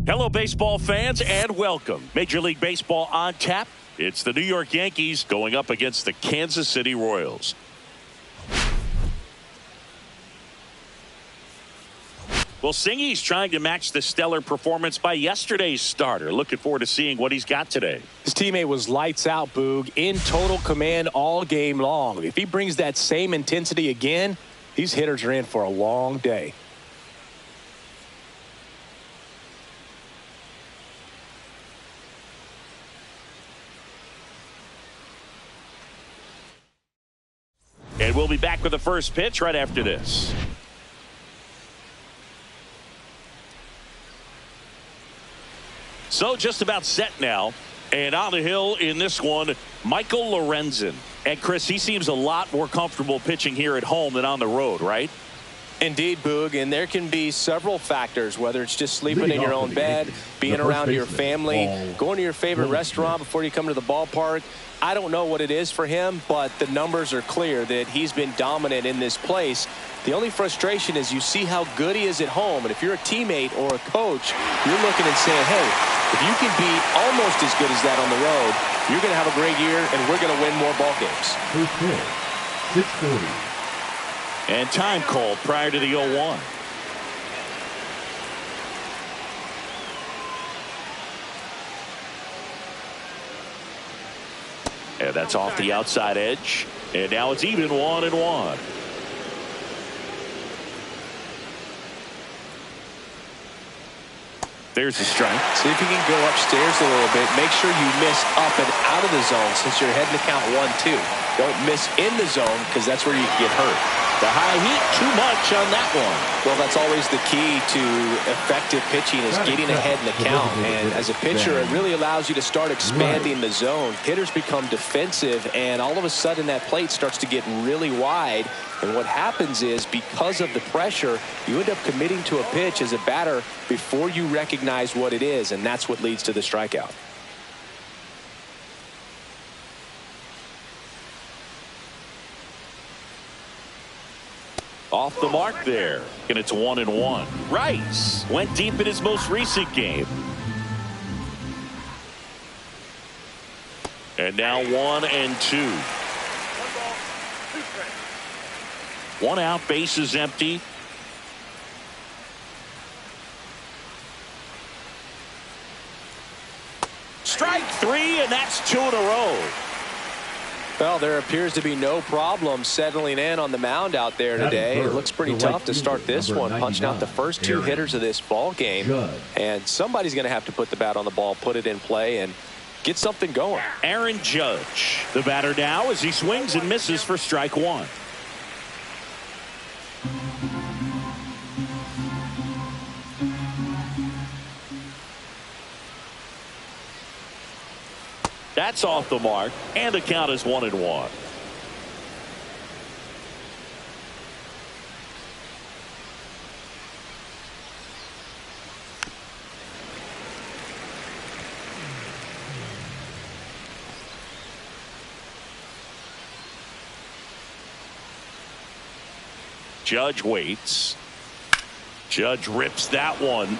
Hello, baseball fans, and welcome. Major League Baseball on tap. It's the New York Yankees going up against the Kansas City Royals. Well, Singy's trying to match the stellar performance by yesterday's starter. Looking forward to seeing what he's got today. His teammate was lights out, Boog, in total command all game long. If he brings that same intensity again, these hitters are in for a long day. And we'll be back with the first pitch right after this. So just about set now. And on the hill in this one, Michael Lorenzen. And Chris, he seems a lot more comfortable pitching here at home than on the road, right? Indeed, Boog, and there can be several factors, whether it's just sleeping in your own bed, being around your family, going to your favorite restaurant before you come to the ballpark. I don't know what it is for him, but the numbers are clear that he's been dominant in this place. The only frustration is you see how good he is at home, and if you're a teammate or a coach, you're looking and saying, hey, if you can be almost as good as that on the road, you're going to have a great year, and we're going to win more ball games. First pitch, 6:30. And time called prior to the 0-1. And that's off the outside edge. And now it's even 1-1. There's the strike. See if you can go upstairs a little bit. Make sure you miss up and out of the zone since you're heading to count 1-2. Don't miss in the zone because that's where you can get hurt. The high heat, too much on that one. Well, that's always the key to effective pitching is getting ahead in the count. And as a pitcher, it really allows you to start expanding the zone. Hitters become defensive, and all of a sudden that plate starts to get really wide. And what happens is because of the pressure, you end up committing to a pitch as a batter before you recognize what it is, and that's what leads to the strikeout. Off the mark there, and it's 1-1. Rice went deep in his most recent game. And now 1-2. One out, bases empty. Strike three, and that's 2 in a row. Well, there appears to be no problem settling in on the mound out there today. It looks pretty tough to start this one, punching out the first two hitters of this ball game. And somebody's going to have to put the bat on the ball, put it in play, and get something going. Aaron Judge, the batter now as he swings and misses for strike one. That's off the mark, and the count is 1-1. Judge waits. Judge rips that one.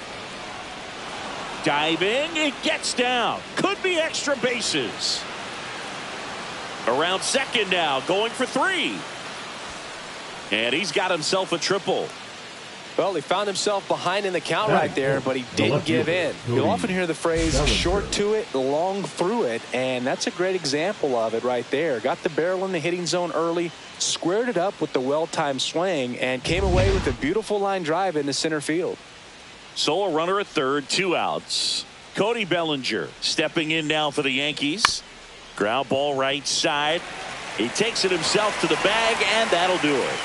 Diving, it gets down. Could be extra bases. Around second now, going for 3. And he's got himself a triple. Well, he found himself behind in the count right there, but he didn't give in. You'll often hear the phrase short to it, long through it, and that's a great example of it right there. Got the barrel in the hitting zone early, squared it up with the well-timed swing, and came away with a beautiful line drive into center field. So a runner at third, 2 outs. Cody Bellinger stepping in now for the Yankees. Ground ball right side. He takes it himself to the bag, and that'll do it.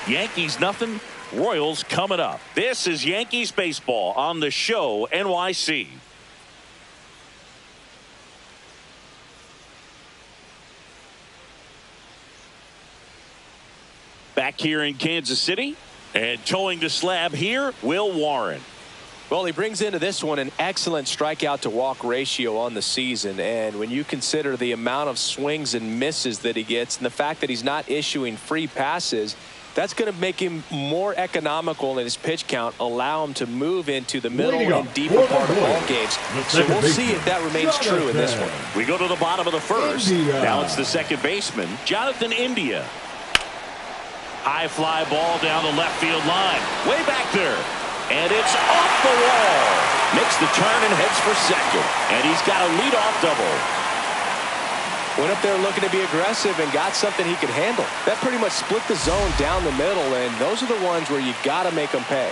Yankees nothing, Royals coming up. This is Yankees baseball on the show NYC. Back here in Kansas City. And towing the slab here, Will Warren. Well, he brings into this one an excellent strikeout to walk ratio on the season. And when you consider the amount of swings and misses that he gets and the fact that he's not issuing free passes, That's going to make him more economical in his pitch count, allow him to move into the middle and deeper part of ball games. So we'll see if that remains true in this one. We go to the bottom of the first. Now it's the second baseman, Jonathan India. High fly ball down the left field line. Way back there. And it's off the wall. Makes the turn and heads for second. And he's got a leadoff double. Went up there looking to be aggressive and got something he could handle. That pretty much split the zone down the middle, and those are the ones where you got to make them pay.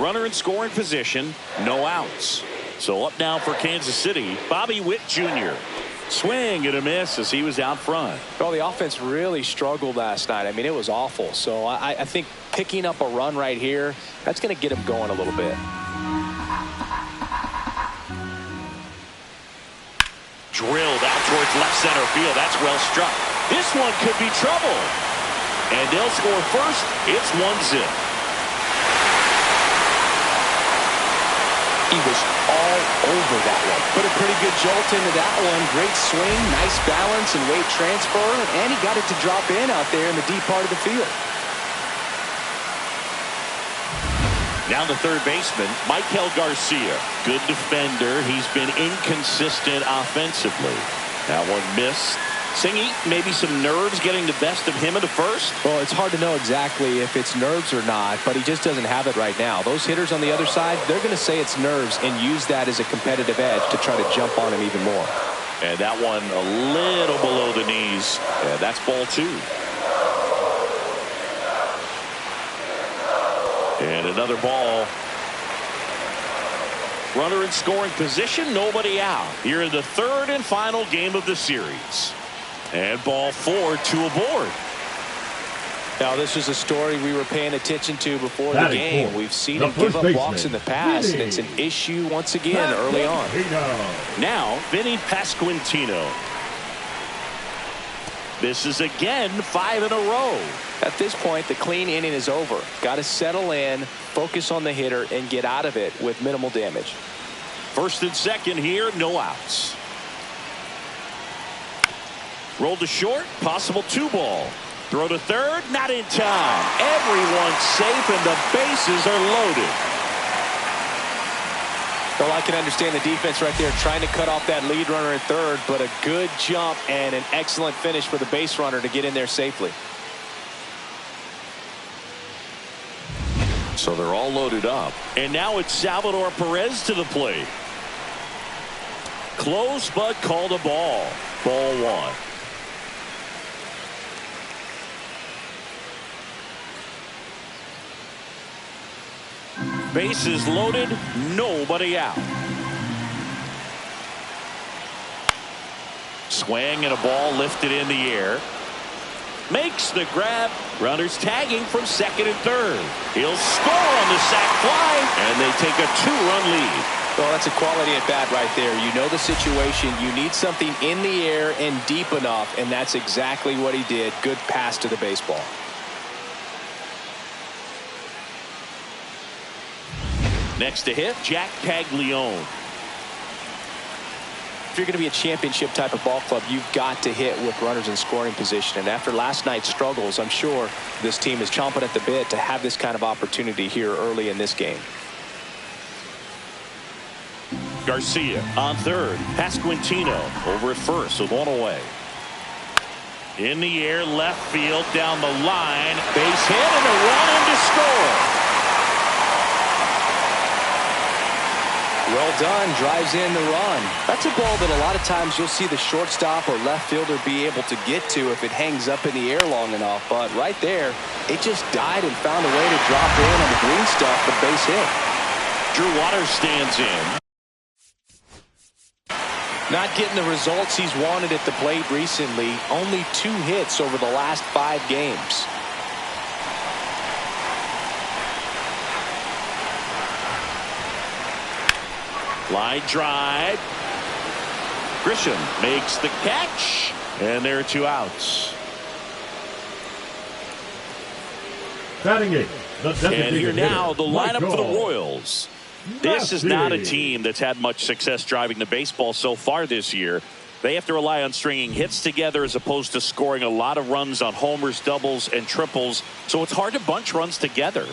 Runner in scoring position, no outs. So up now for Kansas City, Bobby Witt Jr. Swing and a miss as he was out front. Well, the offense really struggled last night. I mean, it was awful. So I think picking up a run right here, that's going to get him going a little bit. Drilled out towards left center field. That's well struck. This one could be trouble. And they'll score first. It's 1-0. He was all over that one. Put a pretty good jolt into that one. Great swing, nice balance and weight transfer, and he got it to drop in out there in the deep part of the field. Now the third baseman, Michael Garcia. Good defender. He's been inconsistent offensively. That one missed. Singy, maybe some nerves getting the best of him in the first? Well, it's hard to know exactly if it's nerves or not, but he just doesn't have it right now. Those hitters on the other side, they're going to say it's nerves and use that as a competitive edge to try to jump on him even more. And that one a little below the knees. And that's ball 2. And another ball. Runner in scoring position, nobody out. Here in the third and final game of the series. And ball 4, 2 aboard. Now, this is a story we were paying attention to before the game. We've seen him give up walks in the past, and it's an issue once again early on. Now, Vinny Pasquantino. This is again 5 in a row. At this point, the clean inning is over. Got to settle in, focus on the hitter, and get out of it with minimal damage. First and second here, no outs. Roll to short, possible 2-ball. Throw to third, not in time. Everyone's safe and the bases are loaded. Well, I can understand the defense right there trying to cut off that lead runner at third, but a good jump and an excellent finish for the base runner to get in there safely. So they're all loaded up. And now it's Salvador Perez to the plate. Close but called a ball. Ball 1. Bases loaded, nobody out. Swing and a ball lifted in the air. Makes the grab. Runners tagging from second and third. He'll score on the sac fly, and they take a 2-run lead. Well, that's a quality at bat right there. You know the situation. You need something in the air and deep enough, and that's exactly what he did. Good pass to the baseball. Next to hit, Jack Caglione. If you're going to be a championship type of ball club, you've got to hit with runners in scoring position. And after last night's struggles, I'm sure this team is chomping at the bit to have this kind of opportunity here early in this game. Garcia on third. Pasquantino over at first with 1 away. In the air, left field, down the line. Base hit and a run in to score. Well done, drives in the run. That's a ball that a lot of times you'll see the shortstop or left fielder be able to get to if it hangs up in the air long enough. But right there, it just died and found a way to drop in on the green stuff, the base hit. Drew Waters stands in. Not getting the results he's wanted at the plate recently. Only 2 hits over the last 5 games. Line drive. Grisham makes the catch. And there are 2 outs. Batting 8. And here now, the lineup for the Royals. This is not a team that's had much success driving the baseball so far this year. They have to rely on stringing hits together as opposed to scoring a lot of runs on homers, doubles, and triples. So it's hard to bunch runs together.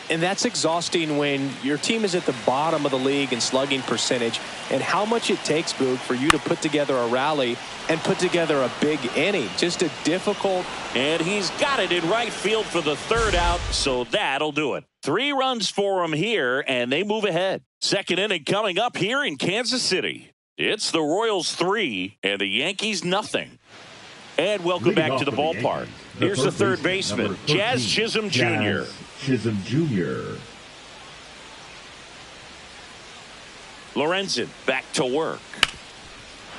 And that's exhausting when your team is at the bottom of the league in slugging percentage, and how much it takes, Boog, for you to put together a rally and put together a big inning. Just a difficult. And he's got it in right field for the third out, so that'll do it. 3 runs for him here, and they move ahead. Second inning coming up here in Kansas City. It's the Royals 3 and the Yankees nothing. And welcome back to the ballpark. Here's the third baseman, Jazz Chisholm Jr. Chisholm Jr. Lorenzen back to work.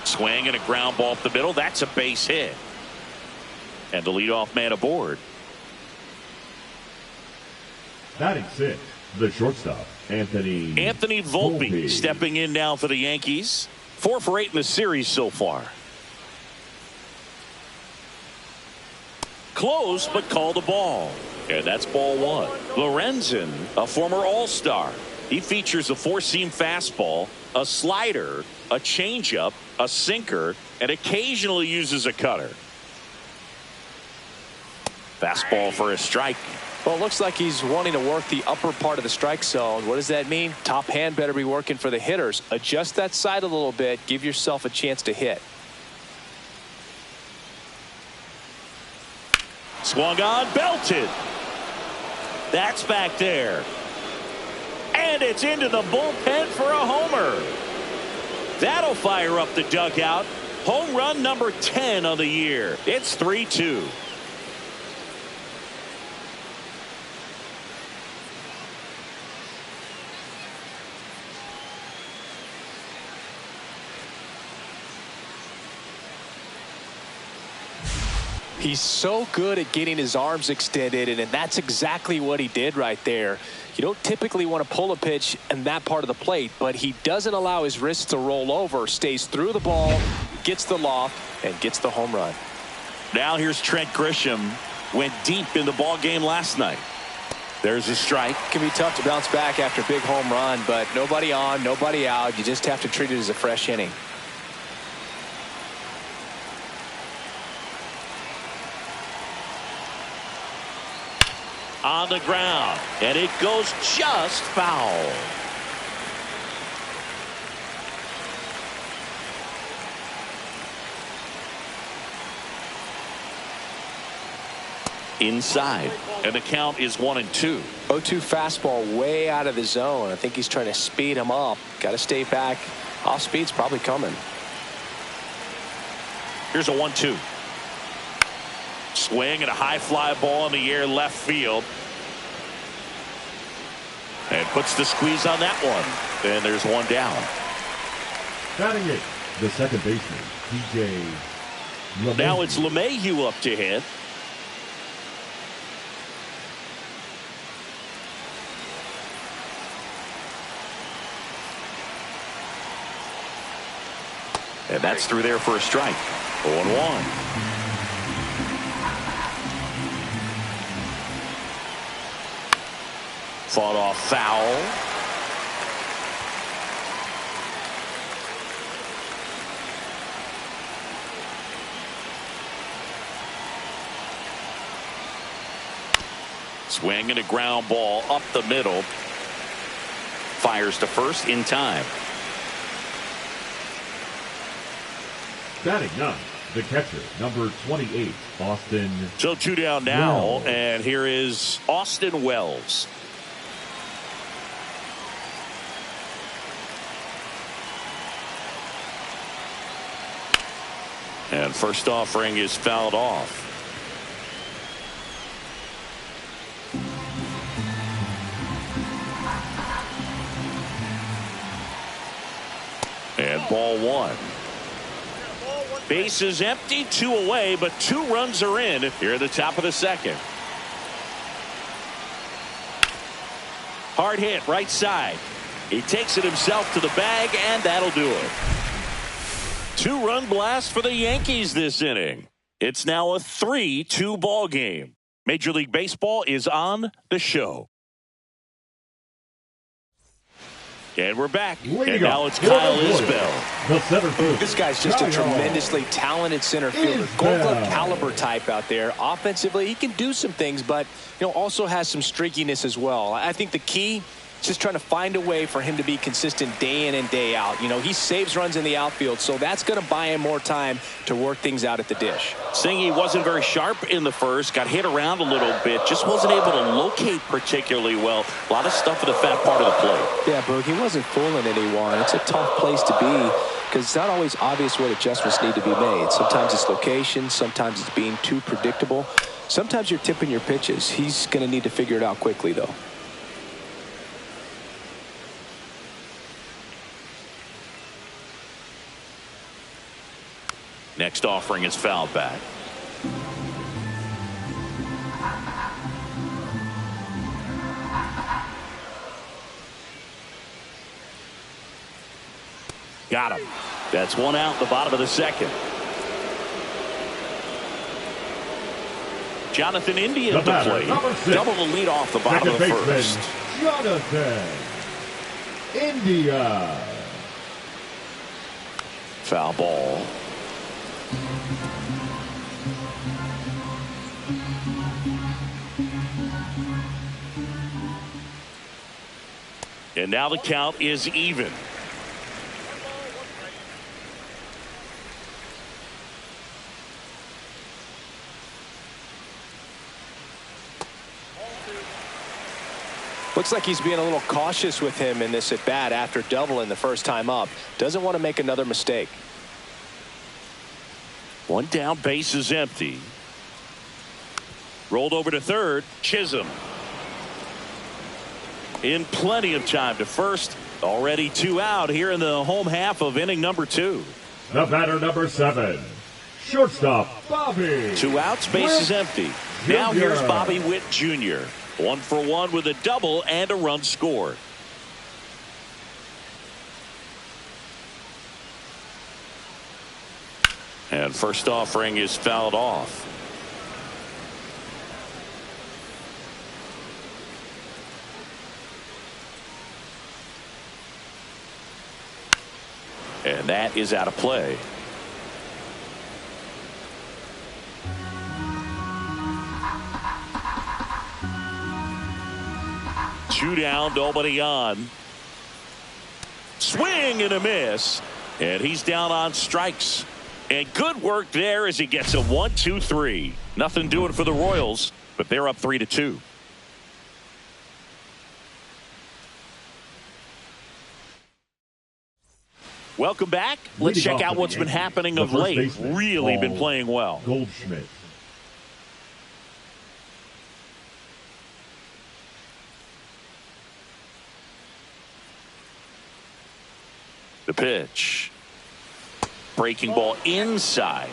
Swing and a ground ball up the middle. That's a base hit. And the leadoff man aboard. Batting 6, the shortstop, Anthony Volpe stepping in now for the Yankees. 4 for 8 in the series so far. Close, but called a ball. And that's ball 1. Lorenzen, a former All-Star. He features a 4-seam fastball, a slider, a changeup, a sinker, and occasionally uses a cutter. Fastball for a strike. Well, it looks like he's wanting to work the upper part of the strike zone. What does that mean? Top hand better be working for the hitters. Adjust that side a little bit. Give yourself a chance to hit. Swung on, belted. That's back there. And it's into the bullpen for a homer. That'll fire up the dugout. Home run number 10 of the year. It's 3-2. He's so good at getting his arms extended, and that's exactly what he did right there. You don't typically want to pull a pitch in that part of the plate, but he doesn't allow his wrists to roll over, stays through the ball, gets the loft, and gets the home run. Now here's Trent Grisham. Went deep in the ball game last night. There's a strike. It can be tough to bounce back after a big home run, but nobody on, nobody out. You just have to treat it as a fresh inning. On the ground, and it goes just foul. Inside, and the count is 1-2. 0-2 fastball way out of the zone. I think he's trying to speed him up. Got to stay back. Off speed's probably coming. Here's a 1-2. Swing and a high fly ball in the air left field. And puts the squeeze on that one. And there's one down. Batting 8, the second baseman, TJ LeMahieu. Now it's LeMahieu up to hit. And that's through there for a strike. 0-1. Fought off foul. Swing and a ground ball up the middle. Fires to first in time. Batting 9, the catcher, number 28, Austin. So 2 down now, Wells. and here is Austin Wells. And first offering is fouled off. And ball 1. Base is empty, 2 away, but 2 runs are in here at the top of the second. Hard hit right side. He takes it himself to the bag, and that'll do it. 2-run blast for the Yankees this inning. It's now a 3-2 ball game. Major League Baseball is on the show. And we're back. Leading and now up it's for Kyle the Isbell. The center field. This guy's just a tremendously talented center fielder. Gold glove caliber type out there. Offensively, he can do some things, but also has some streakiness as well. I think the key is just trying to find a way for him to be consistent day in and day out. He saves runs in the outfield, so that's going to buy him more time to work things out at the dish. Singy wasn't very sharp in the first, got hit around a little bit, just wasn't able to locate particularly well. A lot of stuff in the fat part of the plate. Yeah, Boog, he wasn't fooling anyone. It's a tough place to be because it's not always obvious what adjustments need to be made. Sometimes it's location, sometimes it's being too predictable. Sometimes you're tipping your pitches. He's going to need to figure it out quickly, though. Next offering is foul back. Got him. That's one out in the bottom of the second. Jonathan India at the plate. Double the lead off the bottom of the first. Jonathan India. Foul ball. And now the count is even. Looks like he's being a little cautious with him in this at bat after doubling the first time up. Doesn't want to make another mistake. One down, base is empty. Rolled over to third, Chisholm. In plenty of time to first. Already 2 out here in the home half of inning number 2. The batter number 7. Shortstop, Bobby. 2 outs, base is empty. Now here's Bobby Witt Jr. 1 for 1 with a double and a run scored. And first offering is fouled off. And that is out of play. Two down, nobody on. Swing and a miss. And he's down on strikes. And good work there as he gets a 1-2-3. Nothing doing for the Royals, but they're up 3-2. Welcome back. Let's check out what's been happening of late. Really been playing well. Goldschmidt. The pitch. Breaking ball inside.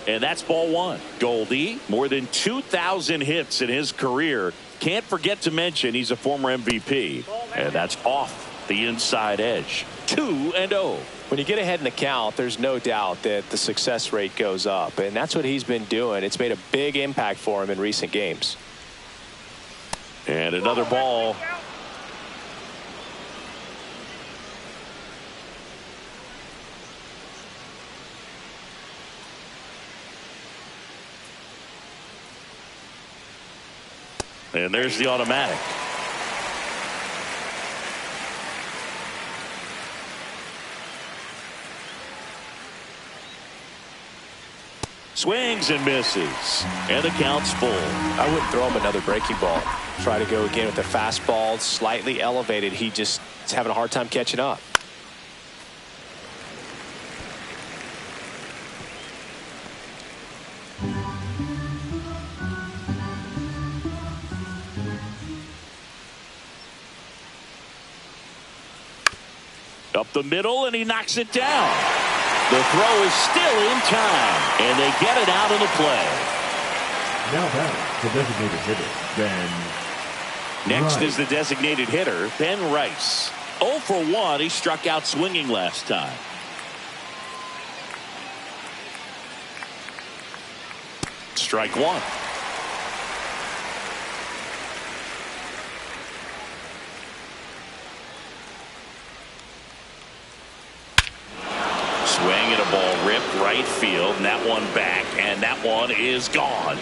And that's ball 1. Goldie, more than 2,000 hits in his career. Can't forget to mention he's a former MVP. And that's off the inside edge. 2-0. When you get ahead in the count, there's no doubt that the success rate goes up. And that's what he's been doing. It's made a big impact for him in recent games. And another ball. And there's the automatic. Swings and misses. And the count's full. I wouldn't throw him another breaking ball. Try to go again with the fastball, slightly elevated. He just is having a hard time catching up. Up the middle, and he knocks it down. The throw is still in time, and they get it out of the play. Now back, the designated hitter, Ben Next Rice. is the designated hitter, Ben Rice. 0 for 1. He struck out swinging last time. Strike 1. Swing and a ball ripped right field, and that one back, and that one is gone.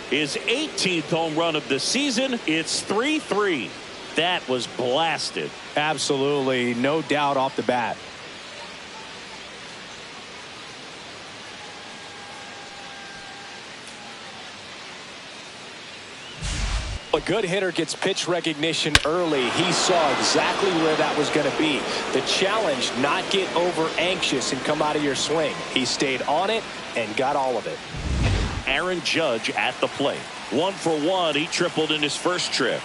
His 18th home run of the season. It's 3-3. That was blasted. Absolutely, no doubt off the bat. A good hitter gets pitch recognition early. He saw exactly where that was going to be. The challenge, not get over anxious and come out of your swing. He stayed on it and got all of it. Aaron Judge at the plate. 1 for 1. He tripled in his first trip.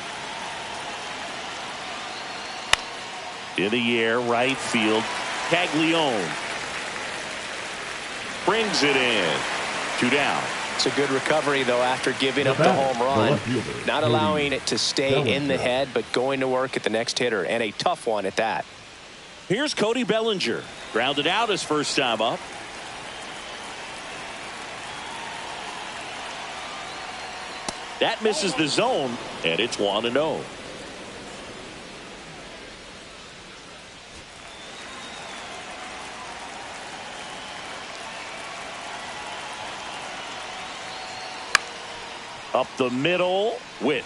In the air, right field. Caglione brings it in. 2 down. It's a good recovery, though, after giving up the home run. Not allowing it to stay in the head, but going to work at the next hitter, and a tough one at that. Here's Cody Bellinger. Grounded out his first time up. That misses the zone, and it's 1-0. Up the middle, Witt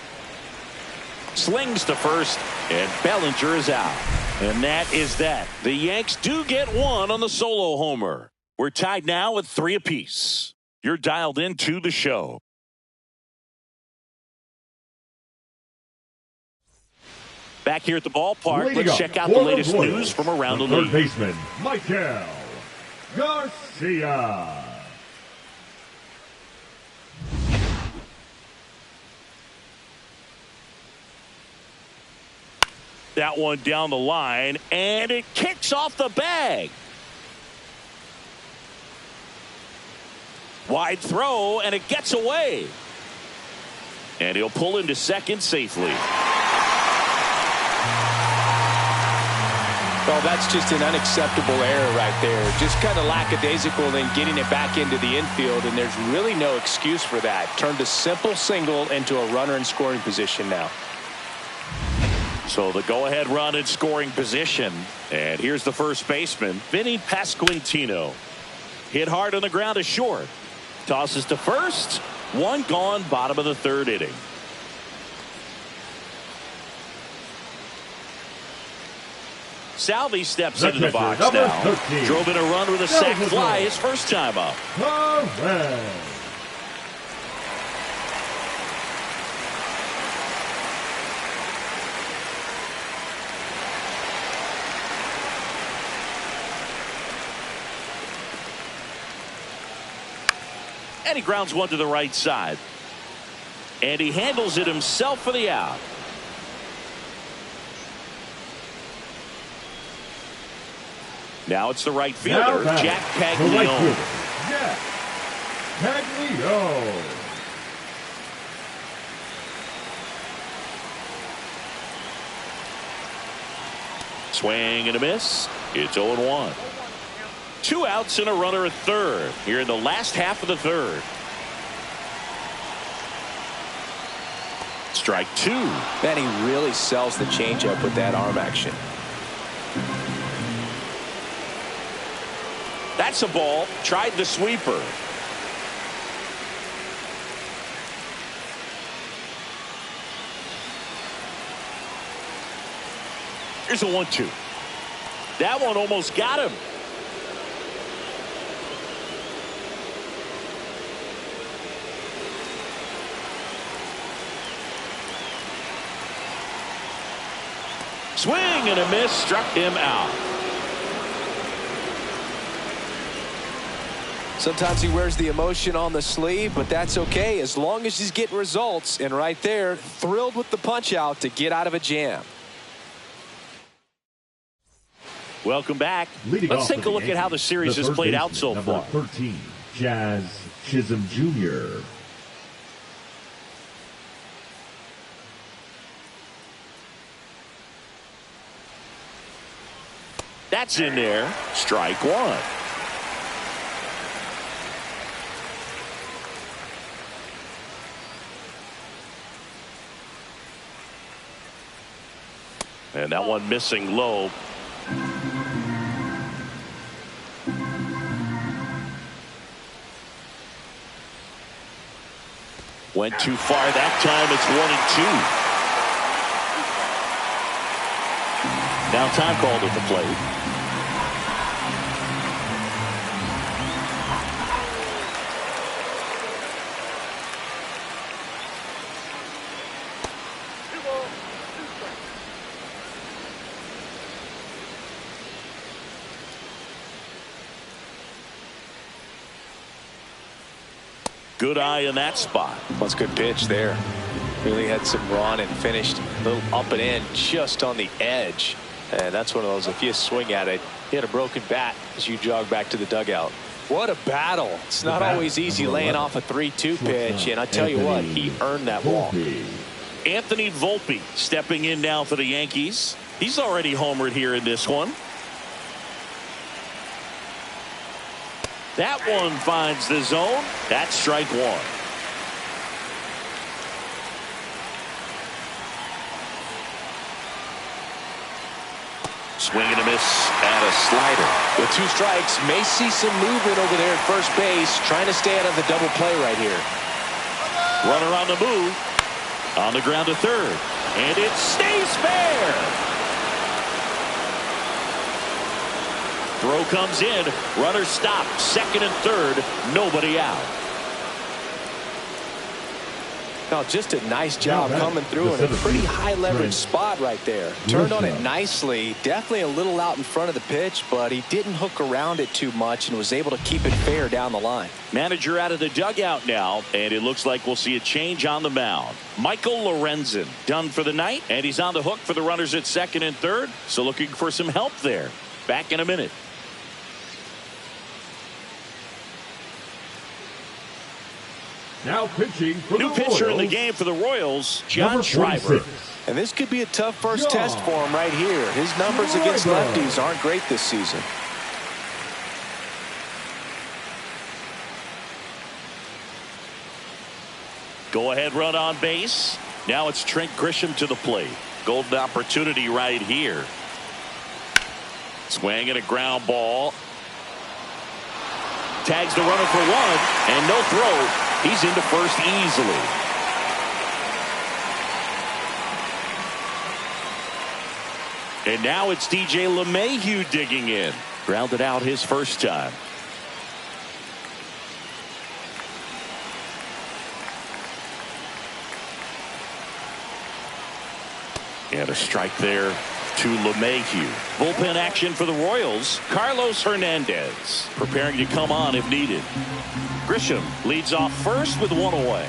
slings to first, and Bellinger is out. And that is that. The Yanks do get one on the solo homer. We're tied now at 3 apiece. You're dialed into the show. Back here at the ballpark, let's check out the latest news from around the league. Third baseman, Michael Garcia. That one down the line, and it kicks off the bag. Wide throw, and it gets away. And he'll pull into second safely. Well, that's just an unacceptable error right there. Just kind of lackadaisical in getting it back into the infield, and there's really no excuse for that. Turned a simple single into a runner in scoring position now. So the go-ahead run in scoring position. And here's the first baseman, Vinny Pasquantino. Hit hard on the ground is short. Tosses to first. One gone, bottom of the 3rd inning. Salvi steps into the box now. 13. Drove in a run with a sac fly his first time up. Correct. And he grounds one to the right side. And he handles it himself for the out. Now it's the right fielder, Jack Caglione. Jack Caglione. Swing and a miss. It's 0-1. 2 outs and a runner at third here in the last half of the 3rd. Strike 2. Man, he really sells the changeup with that arm action. That's a ball. Tried the sweeper. Here's a 1-2. That one almost got him. Swing and a miss, struck him out. Sometimes he wears the emotion on the sleeve, but that's okay as long as he's getting results. And right there, thrilled with the punch out to get out of a jam. Welcome back. Let's take a look at how the series has played out so far. 13, Jazz Chisholm Jr. That's in there. Strike 1. And that one missing low. Went too far that time. It's 1-2. Now time called at the plate. Good eye in that spot. That's a good pitch there. Really had some run and finished a little up and in just on the edge. And that's one of those, if you swing at it, you had a broken bat as you jog back to the dugout. What a battle. It's not always easy laying off a 3-2 pitch. And I tell you what, he earned that walk. Anthony Volpe stepping in now for the Yankees. He's already homered here in this one. That one finds the zone. That's strike one. Swing and a miss and a slider. With 2 strikes, may see some movement over there at first base, trying to stay out of the double play right here. Runner on the move. On the ground to third. And it stays fair. Throw comes in. Runner stopped. Second and third. Nobody out. Now, just a nice job coming through in a pretty high leverage spot right there. Turned on it nicely. Definitely a little out in front of the pitch, but he didn't hook around it too much and was able to keep it fair down the line. Manager out of the dugout now, and it looks like we'll see a change on the mound. Michael Lorenzen done for the night, and he's on the hook for the runners at second and third. So looking for some help there. Back in a minute. Now pitching for New the pitcher in the Royals, game for the Royals, John Schreiber. And this could be a tough first test for him right here. His numbers against lefties aren't great this season. Go ahead run on base. Now it's Trent Grisham to the plate. Golden opportunity right here. Swing and a ground ball. Tags the runner for one, and no throw. He's into first easily. And now it's DJ LeMahieu digging in. Grounded out his first time. And a strike there to LeMahieu. Bullpen action for the Royals. Carlos Hernandez preparing to come on if needed. Grisham leads off first with one away.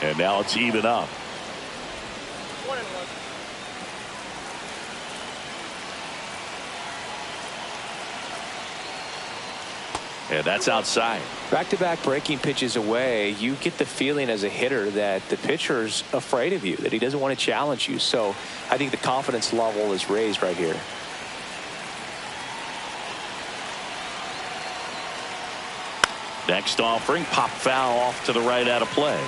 And now it's even up. And that's outside. Back-to-back breaking pitches away, you get the feeling as a hitter that the pitcher's afraid of you, that he doesn't want to challenge you. So I think the confidence level is raised right here. Next offering, pop foul off to the right out of play.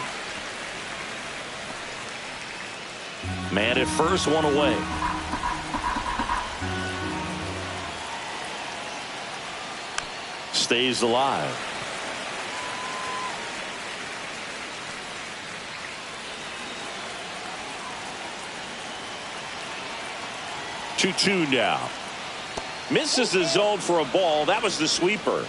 Man at first, one away. Stays alive. Two now. Misses the zone for a ball. That was the sweeper.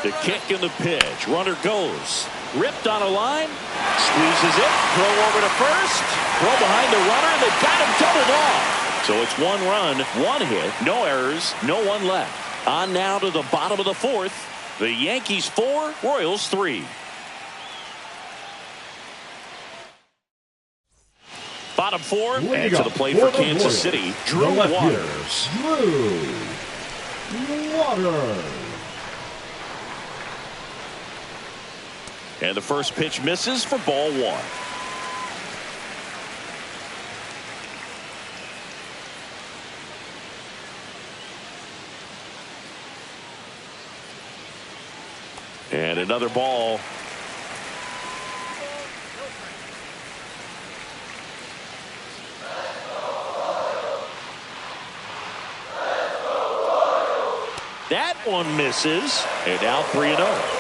The kick and the pitch. Runner goes. Ripped on a line. Squeezes it. Throw over to first. Throw behind the runner. They got him doubled off. So it's 1 run, 1 hit, no errors, no one left. On now to the bottom of the fourth. The Yankees 4, Royals 3. Bottom 4, and to the plate for Kansas City, Drew Waters. Drew Waters. And the first pitch misses for ball 1. And another ball. That one misses. And now 3-0.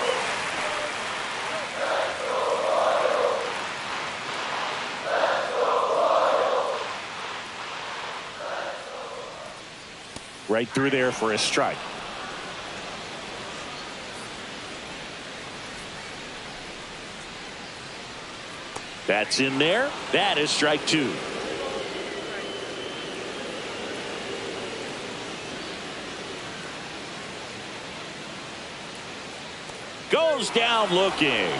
Right through there for a strike. That's in there. That is strike 2. Goes down looking.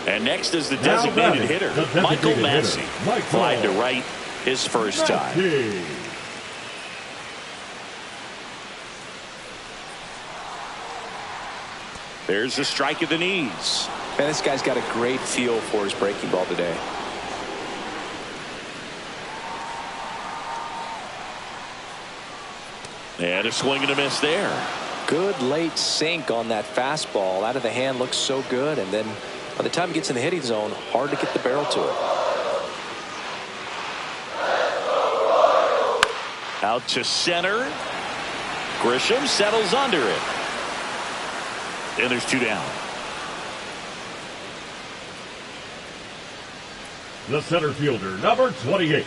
And next is the designated hitter, Michael Massey. Flied to right his first time. There's a strike at the knees. Man, this guy's got a great feel for his breaking ball today. And a swing and a miss there. Good late sink on that fastball. Out of the hand, looks so good. And then by the time it gets in the hitting zone, hard to get the barrel to it. Out to center. Grisham settles under it. And there's 2 down. The center fielder, number 28,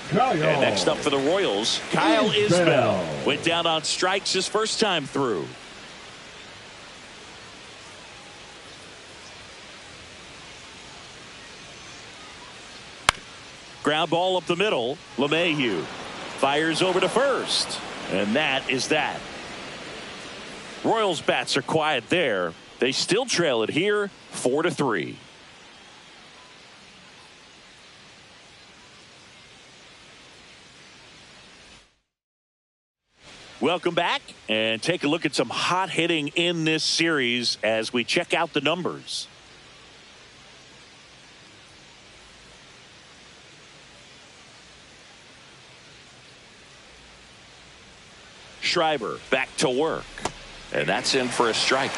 Kyle. And next up for the Royals, Kyle Isbell. Went down on strikes his first time through. Ground ball up the middle. LeMahieu fires over to first. And that is that. Royals bats are quiet there. They still trail it here 4-3. Welcome back and take a look at some hot hitting in this series as we check out the numbers. Schreiber back to work. And that's in for a strike.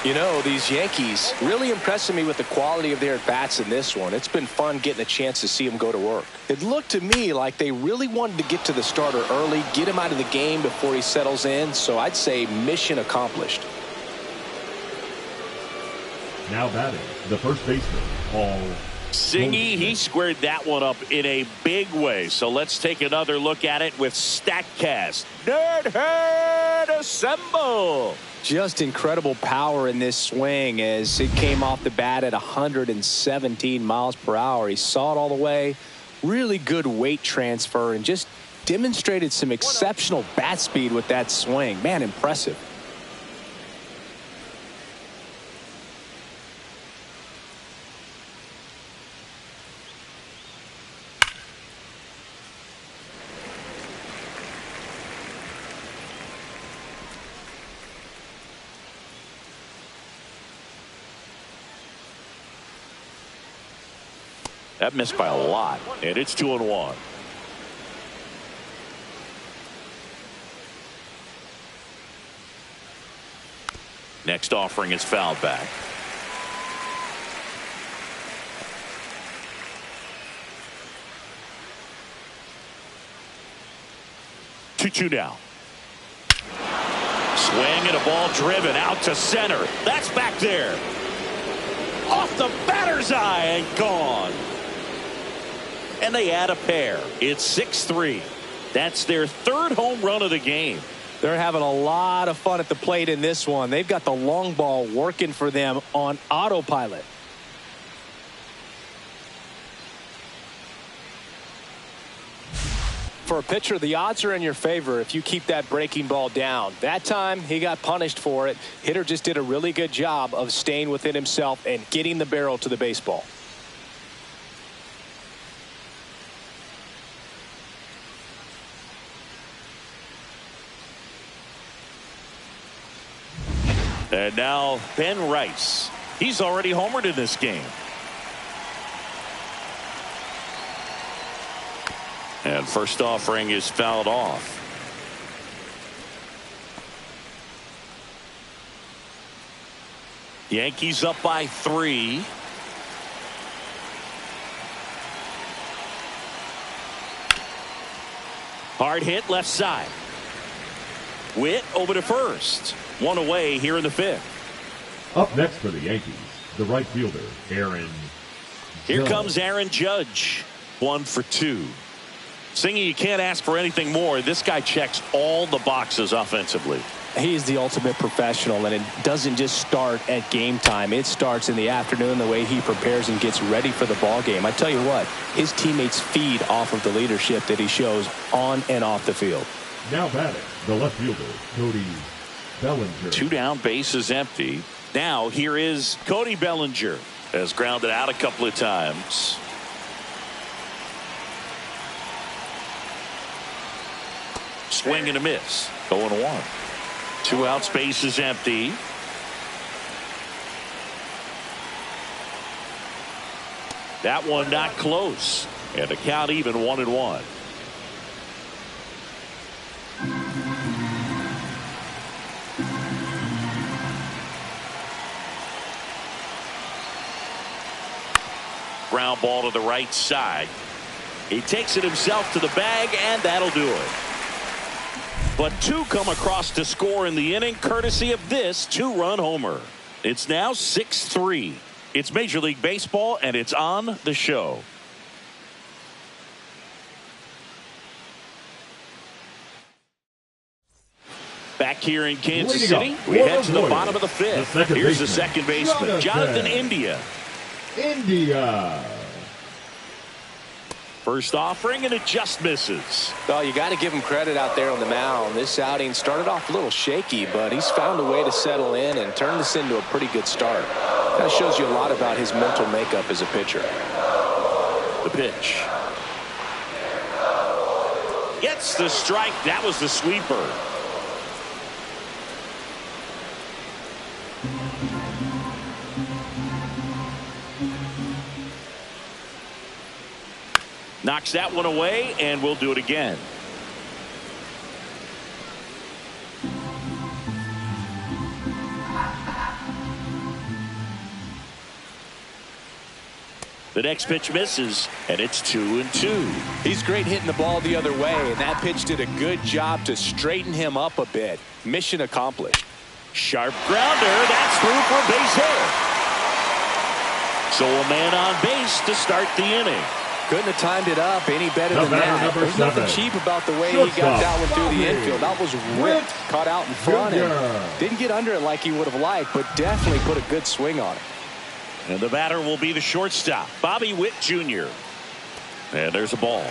You know, these Yankees really impressing me with the quality of their at-bats in this one. It's been fun getting a chance to see them go to work. It looked to me like they really wanted to get to the starter early, get him out of the game before he settles in. So I'd say mission accomplished. Now batting, the first baseman, Paul Singy, he squared that one up in a big way. So let's take another look at it with StatCast. Nerdhead assemble! Just incredible power in this swing as it came off the bat at 117 miles per hour. He saw it all the way. Really good weight transfer and just demonstrated some exceptional bat speed with that swing. Man, impressive. That missed by a lot, and it's 2-1. Next offering is fouled back. Two down. Swing and a ball driven out to center. That's back there. Off the batter's eye and gone. And they add a pair. It's 6-3. That's their third home run of the game. They're having a lot of fun at the plate in this one. They've got the long ball working for them on autopilot. For a pitcher, the odds are in your favor if you keep that breaking ball down. That time, he got punished for it. Hitter just did a really good job of staying within himself and getting the barrel to the baseball. And now Ben Rice. He's already homered in this game. And first offering is fouled off. Yankees up by 3. Hard hit left side. Witt over to first. One away here in the 5th. Up next for the Yankees, the right fielder, Aaron. Here comes Aaron Judge. 1 for 2. Singing, you can't ask for anything more. This guy checks all the boxes offensively. He's the ultimate professional, and it doesn't just start at game time. It starts in the afternoon, the way he prepares and gets ready for the ball game. I tell you what, his teammates feed off of the leadership that he shows on and off the field. Now batting, the left fielder, Cody Bellinger. 2 down, bases empty. Now here is Cody Bellinger. Has grounded out a couple of times. Swing and a miss. 0-1. 2 outs, bases empty. That one not close. And the count even 1-1. Ground ball to the right side. He takes it himself to the bag, and that'll do it. But 2 come across to score in the inning, courtesy of this 2-run homer. It's now 6-3. It's Major League Baseball, and it's on the show. Back here in Kansas City, we head to the bottom of the 5th. Here's the second baseman, Jonathan India. First offering, and it just misses. Well, you got to give him credit out there on the mound. This outing started off a little shaky, but he's found a way to settle in and turn this into a pretty good start. That shows you a lot about his mental makeup as a pitcher. The pitch. Gets the strike. That was the sweeper. Knocks that one away, and we'll do it again. The next pitch misses, and it's 2-2. He's great hitting the ball the other way, and that pitch did a good job to straighten him up a bit. Mission accomplished. Sharp grounder. That's through for a base hit. So a man on base to start the inning. Couldn't have timed it up any better than that. There's nothing cheap about the way he got that one through the infield. That was ripped, caught out in front, and didn't get under it like he would have liked, but definitely put a good swing on it. And the batter will be the shortstop, Bobby Witt Jr. And there's a ball.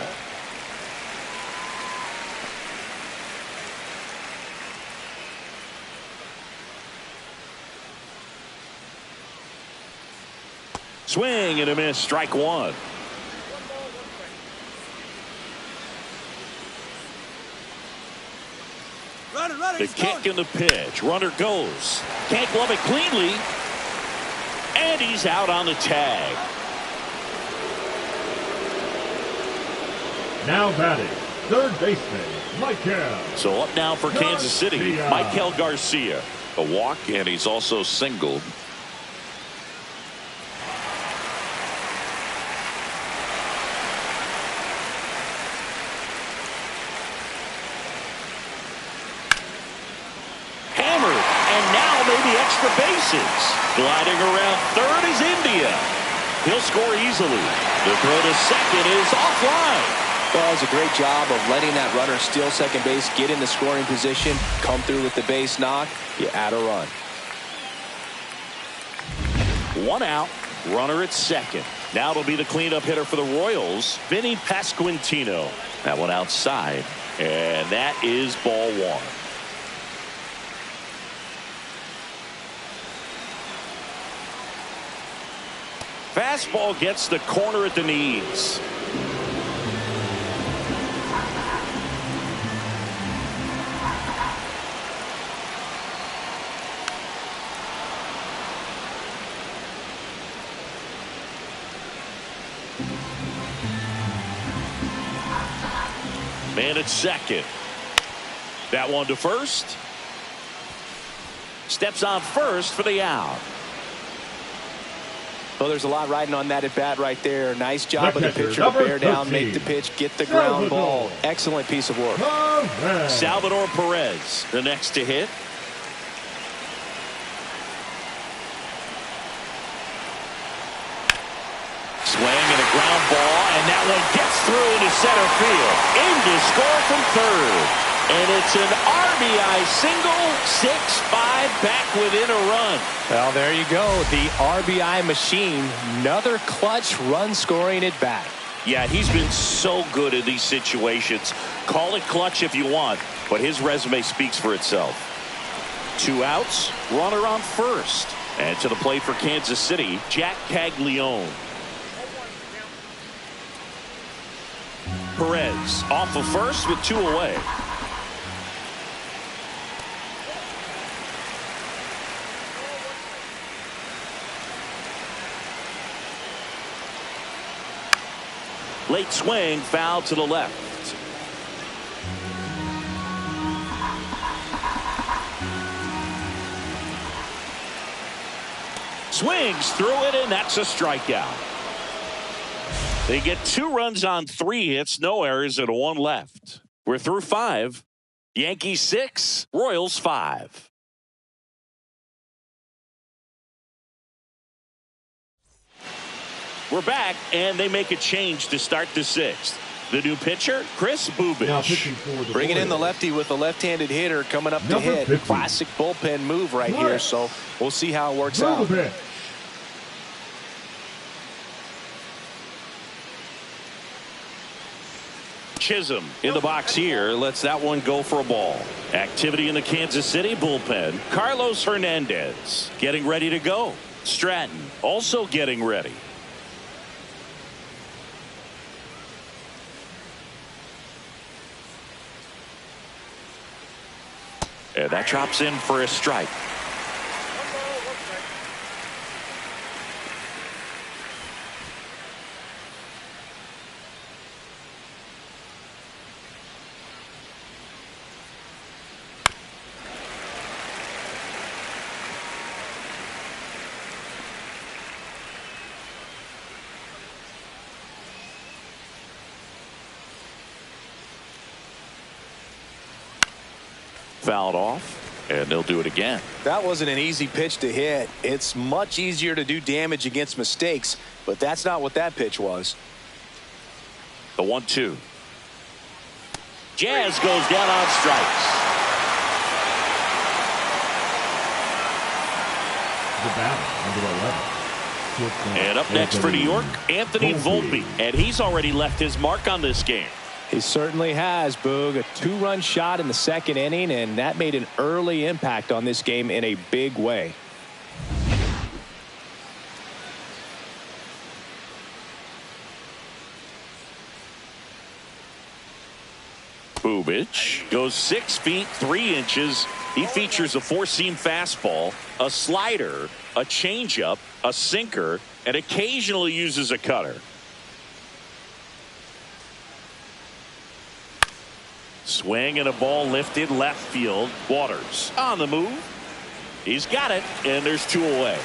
Swing and a miss, strike 1. The kick and the pitch. Runner goes. Can't glove it cleanly. And he's out on the tag. Now batting, third baseman, Michael. So up now for Kansas City, Michael Garcia. A walk, and he's also singled. Extra bases. Gliding around third is India. He'll score easily. The throw to second is offline. Well, it's a great job of letting that runner steal second base, get in the scoring position, come through with the base knock. You add a run. 1 out. Runner at second. Now it'll be the cleanup hitter for the Royals, Vinny Pasquantino. That one outside. And that is ball 1. Fastball gets the corner at the knees. Man at second. That one to first. Steps on first for the out. Well, there's a lot riding on that at bat right there. Nice job of the Catcher, pitcher to number bear down, 13. make the pitch, get the ground ball. Excellent piece of work. Salvador Perez, the next to hit. Swing and a ground ball, and that one gets through into center field. In to score from third. And it's an RBI single, 6-5 back within a run. Well, there you go. The RBI machine. Another clutch run scoring at bat. Yeah, he's been so good in these situations. Call it clutch if you want, but his resume speaks for itself. 2 outs, runner on first. And to the plate for Kansas City, Jack Caglione. Perez off of first with 2 away. Late swing, foul to the left. Swings through it, and that's a strikeout. They get 2 runs on 3 hits, no errors, and 1 left. We're through 5. Yankees 6, Royals 5. We're back, and they make a change to start the 6th. The new pitcher, Chris Bubich. Bringing in the lefty with a left-handed hitter coming up to hit. 50. Classic bullpen move right here, so we'll see how it works out. Chisholm in the box here, lets that one go for a ball. Activity in the Kansas City bullpen. Carlos Hernandez getting ready to go. Stratton also getting ready. And that drops in for a strike. Fouled off, and they'll do it again. That wasn't an easy pitch to hit. It's much easier to do damage against mistakes, but that's not what that pitch was. The 1-2. Jazz goes down on strikes. The batter, number 11. And up next for New York, Anthony Volpe, and he's already left his mark on this game. He certainly has, Boog. A 2-run shot in the 2nd inning, and that made an early impact on this game in a big way. Bubich goes 6 feet 3 inches. He features a 4-seam fastball, a slider, a changeup, a sinker, and occasionally uses a cutter. Swing and a ball lifted left field. Waters on the move. He's got it, and there's 2 away.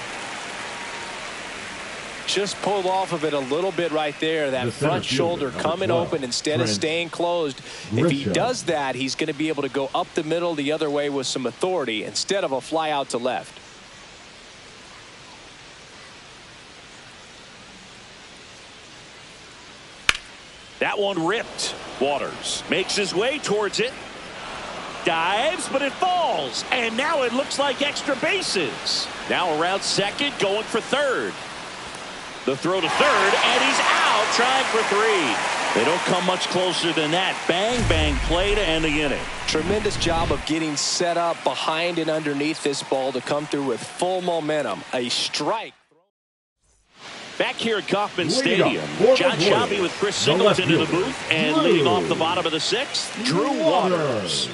Just pulled off of it a little bit right there. That front shoulder coming open instead of staying closed. If he does that, he's going to be able to go up the middle the other way with some authority instead of a fly out to left. That one ripped. Waters makes his way towards it. Dives, but it falls. And now it looks like extra bases. Now around second, going for third. The throw to third, and he's out trying for 3. They don't come much closer than that. Bang, bang play to end the inning. Tremendous job of getting set up behind and underneath this ball to come through with full momentum. A strike. Back here at Kauffman Stadium, John Shabby with Chris Singleton in the booth, and leading off the bottom of the 6th, Drew Waters.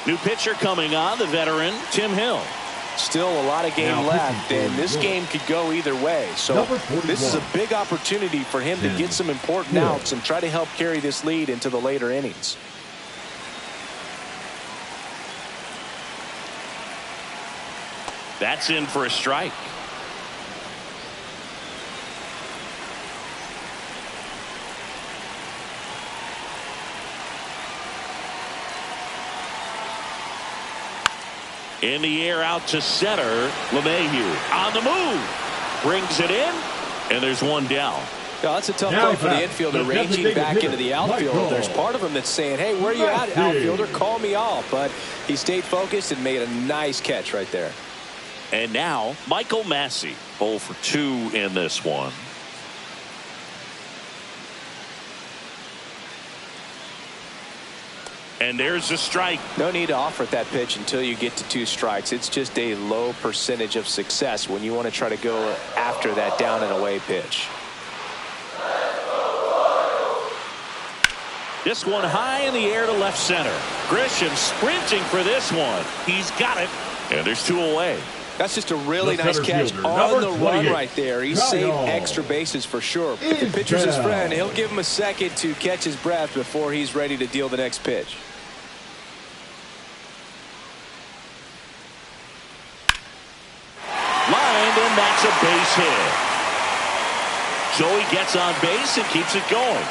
New pitcher coming on, the veteran Tim Hill. Still a lot of game left, and this game could go either way. So this is a big opportunity for him to get some important outs and try to help carry this lead into the later innings. That's in for a strike. In the air out to center. LeMahieu on the move. Brings it in. And there's one down. Yeah, that's a tough play for the infielder, ranging back into the outfield. There's part of him that's saying, hey, where are you at, outfielder? Call me off. But he stayed focused and made a nice catch right there. And now Michael Massey. 0 for 2 in this one. And there's a strike. No need to offer that pitch until you get to 2 strikes. It's just a low percentage of success when you want to try to go after that down and away pitch. This one high in the air to left center. Grisham sprinting for this one. He's got it. And there's 2 away. That's just a really nice catch on the run right there. He saved extra bases for sure. If the pitcher's his friend, he'll give him a second to catch his breath before he's ready to deal the next pitch. Lined, and that's a base hit. Joey gets on base and keeps it going.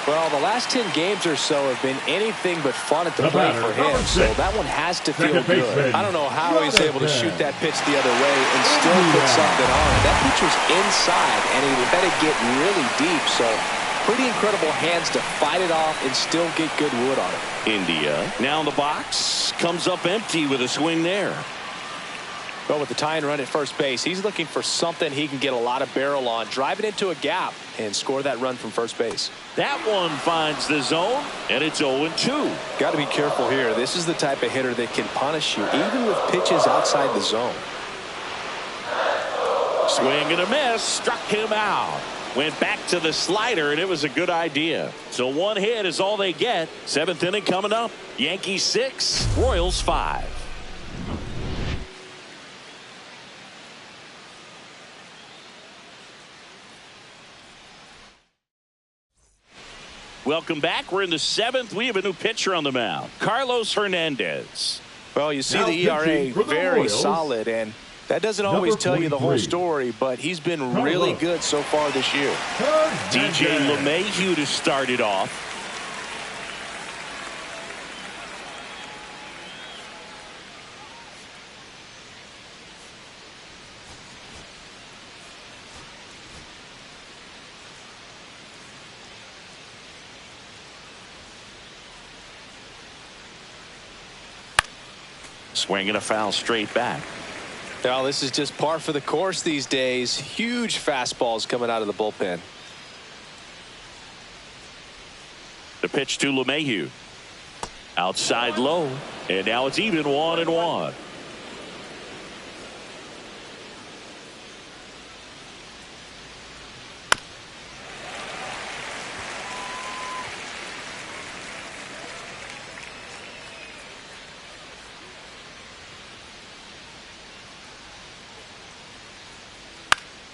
Well, the last 10 games or so have been anything but fun at the plate for him, so that one has to feel good. I don't know how he's able to shoot that pitch the other way and still put something on. That pitch was inside, and he let it get really deep, so pretty incredible hands to fight it off and still get good wood on it. India now in the box, comes up empty with a swing there. But with the tying run at first base, he's looking for something he can get a lot of barrel on, drive it into a gap, and score that run from first base. That one finds the zone, and it's 0-2. Got to be careful here. This is the type of hitter that can punish you, even with pitches outside the zone. Swing and a miss, struck him out. Went back to the slider, and it was a good idea. So 1 hit is all they get. 7th inning coming up. Yankees 6, Royals 5. Welcome back. We're in the 7th. We have a new pitcher on the mound, Carlos Hernandez. Well, you see the ERA very solid, and that doesn't always tell you the whole story, but he's been really good so far this year. DJ LeMahieu to start it off. Swinging a foul straight back. Now, this is just par for the course these days. Huge fastballs coming out of the bullpen. The pitch to LeMahieu. Outside low. And now it's even 1-1.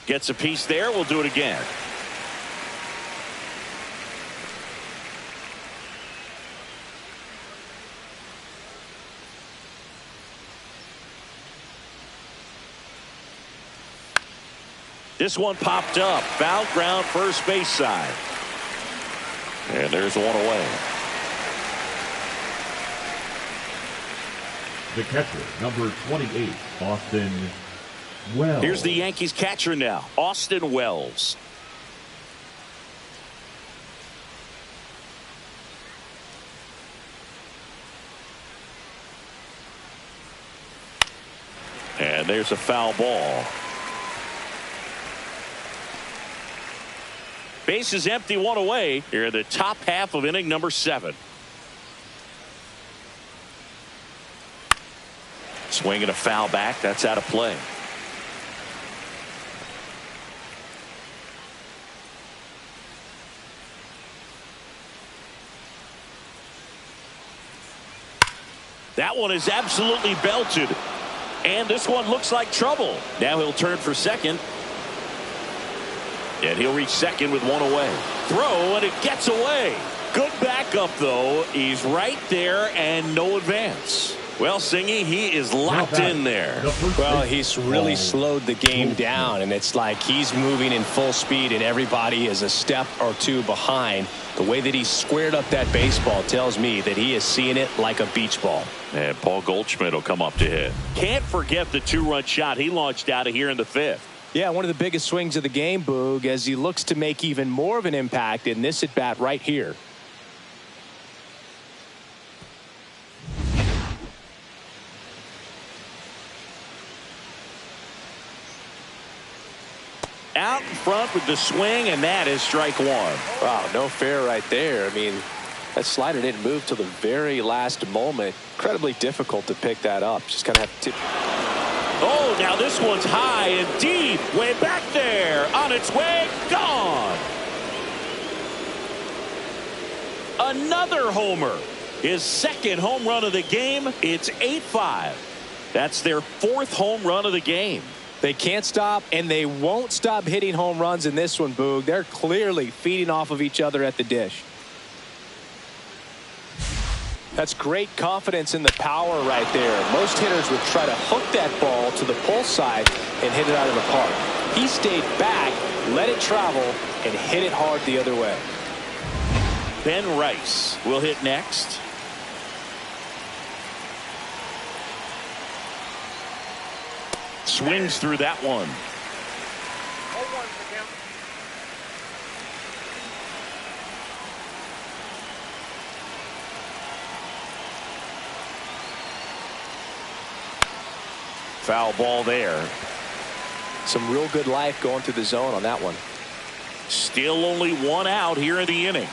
Gets a piece there. We'll do it again. This one popped up. Foul ground first base side. And there's one away. The catcher, number 28, Austin Wells. Here's the Yankees catcher now, Austin Wells. And there's a foul ball. Base is empty, 1 away. Here in the top half of inning number 7. Swinging a foul back. That's out of play. That one is absolutely belted. And this one looks like trouble. Now he'll turn for second. And he'll reach second with one away. Throw, and it gets away. Good backup, though. He's right there and no advance. Well, Singy, he is locked in there. Well, he's really slowed the game down, and it's like he's moving in full speed, and everybody is a step or two behind. The way that he squared up that baseball tells me that he is seeing it like a beach ball. And Paul Goldschmidt will come up to hit. Can't forget the two-run shot he launched out of here in the fifth. Yeah, one of the biggest swings of the game, Boog, as he looks to make even more of an impact in this at-bat right here. Out in front with the swing, and that is strike one. Wow, no fair right there. I mean, that slider didn't move till the very last moment. Incredibly difficult to pick that up. Just kind of have to. Oh, now this one's high and deep. Way back there. On its way. Gone. Another homer. His second home run of the game. It's 8-5. That's their fourth home run of the game. They can't stop, and they won't stop hitting home runs in this one, Boog. They're clearly feeding off of each other at the dish. That's great confidence in the power right there. Most hitters would try to hook that ball to the pull side and hit it out of the park. He stayed back, let it travel, and hit it hard the other way. Ben Rice will hit next. Swings through that one. Foul ball there. Some real good life going through the zone on that one. Still only one out here in the inning.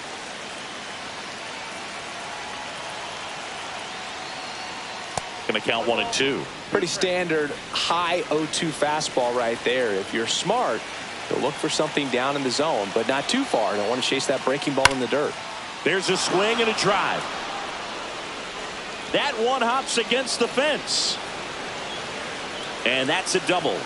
Going to count 1-2. Pretty standard high 0-2 fastball right there. If you're smart, you'll look for something down in the zone, but not too far. Don't want to chase that breaking ball in the dirt. There's a swing and a drive. That one hops against the fence. And that's a double.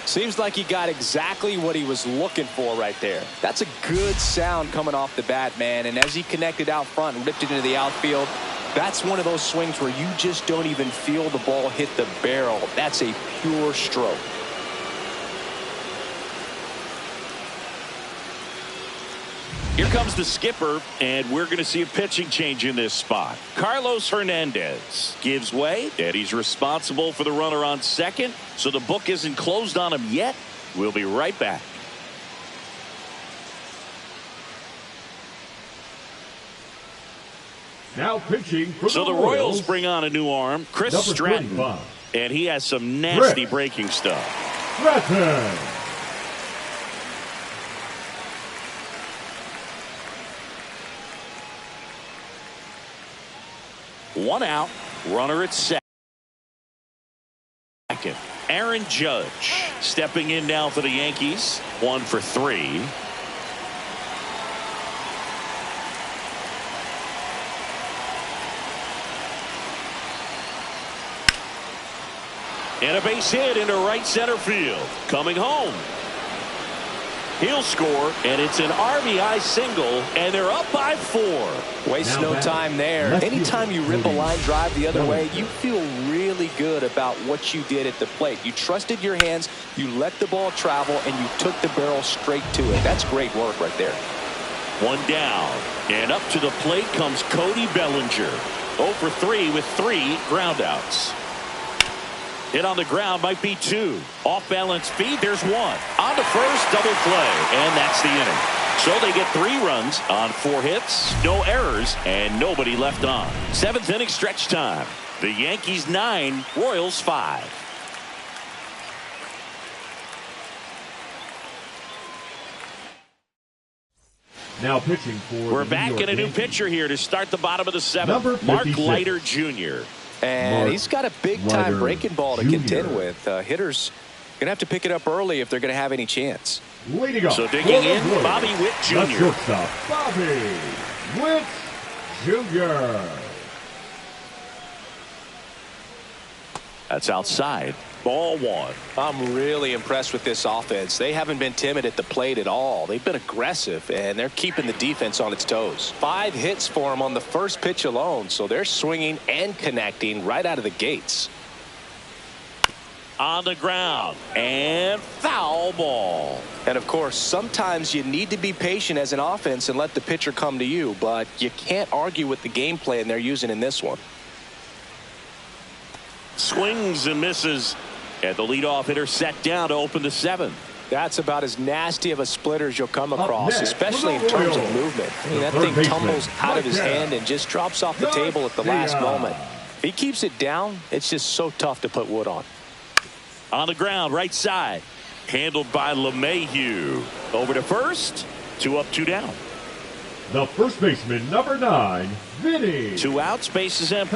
Seems like he got exactly what he was looking for right there. That's a good sound coming off the bat, man. And as he connected out front and ripped it into the outfield, that's one of those swings where you just don't even feel the ball hit the barrel. That's a pure stroke. Here comes the skipper, and we're going to see a pitching change in this spot. Carlos Hernandez gives way, and he's responsible for the runner on second, so the book isn't closed on him yet. We'll be right back. Now pitching for so the Royals bring on a new arm, Chris Stratton, and he has some nasty breaking stuff. Stratton. One out, runner at second. Aaron Judge stepping in now for the Yankees. 1 for 3. And a base hit into right center field. Coming home. He'll score, and it's an RBI single, and they're up by 4. Waste no time there. Anytime you rip a line drive the other way, you feel really good about what you did at the plate. You trusted your hands, you let the ball travel, and you took the barrel straight to it. That's great work right there. One down, and up to the plate comes Cody Bellinger. 0 for 3 with 3 groundouts. Hit on the ground might be 2. Off balance feed, there's 1. On to first, double play, and that's the inning. So they get 3 runs on 4 hits, no errors, and nobody left on. 7th inning stretch time. The Yankees 9, Royals 5. Now pitching for We're back in a new pitcher here to start the bottom of the 7th. Mark Leiter Jr. And he's got a big-time breaking ball to contend with. Hitters going to have to pick it up early if they're going to have any chance. So digging in, Bobby Witt Jr. Shortstop, Bobby Witt Jr. That's outside. Ball one. I'm really impressed with this offense. They haven't been timid at the plate at all. They've been aggressive, and they're keeping the defense on its toes. 5 hits for them on the first pitch alone, so they're swinging and connecting right out of the gates. On the ground, and foul ball. And, of course, sometimes you need to be patient as an offense and let the pitcher come to you, but you can't argue with the game plan they're using in this one. Swings and misses. And the leadoff hitter set down to open the 7th. That's about as nasty of a splitter as you'll come across, especially in terms of movement. I mean, that thing tumbles out of his hand and just drops off the table at the last moment. If he keeps it down, it's just so tough to put wood on. On the ground, right side. Handled by LeMahieu. Over to first. 2 up, 2 down. The first baseman, number 9, Vinny. 2 outs, base is empty.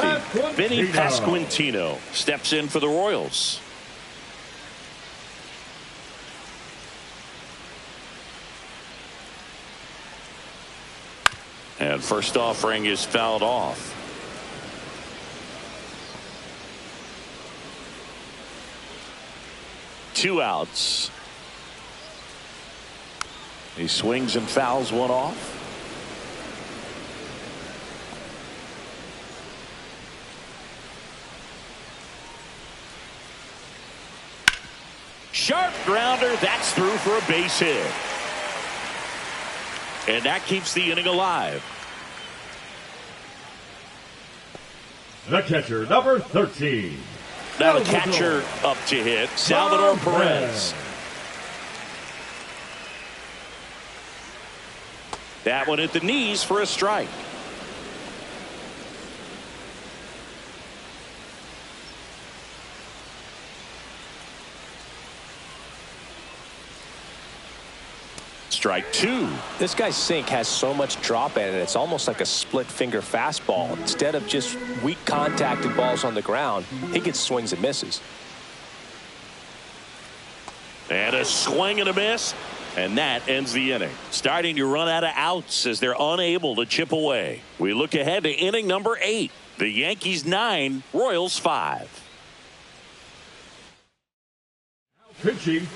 Vinny Pasquantino steps in for the Royals. And first offering is fouled off. Two outs. He swings and fouls one off. Sharp grounder. That's through for a base hit. And that keeps the inning alive. The catcher, number 13. Now the catcher up to hit, Salvador Perez. That one at the knees for a strike. Strike 2. This guy's sink has so much drop in it, it's almost like a split finger fastball. Instead of just weak contacted balls on the ground, he gets swings and misses. And a swing and a miss, and that ends the inning. Starting to run out of outs as they're unable to chip away. We look ahead to inning number 8. The Yankees 9, Royals 5.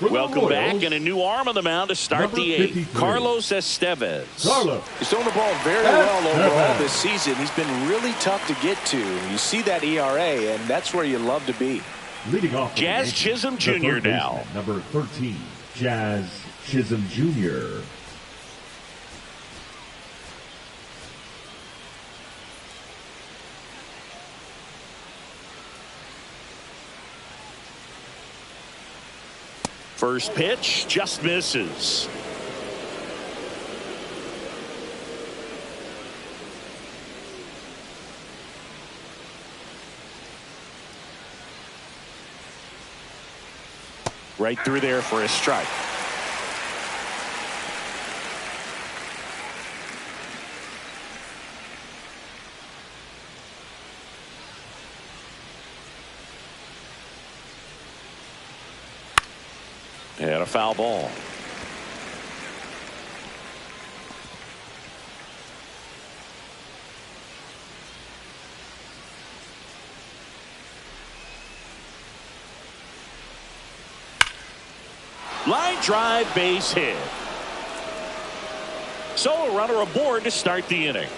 Welcome back, and a new arm on the mound to start the 8th. Carlos Estevez. He's thrown the ball very well overall this season. He's been really tough to get to. You see that ERA, and that's where you love to be. Leading off Jazz Chisholm Jr. now. Number 13, Jazz Chisholm Jr. First pitch just misses. Right through there for a strike. And a foul ball. Line drive, base hit. So a runner aboard to start the inning.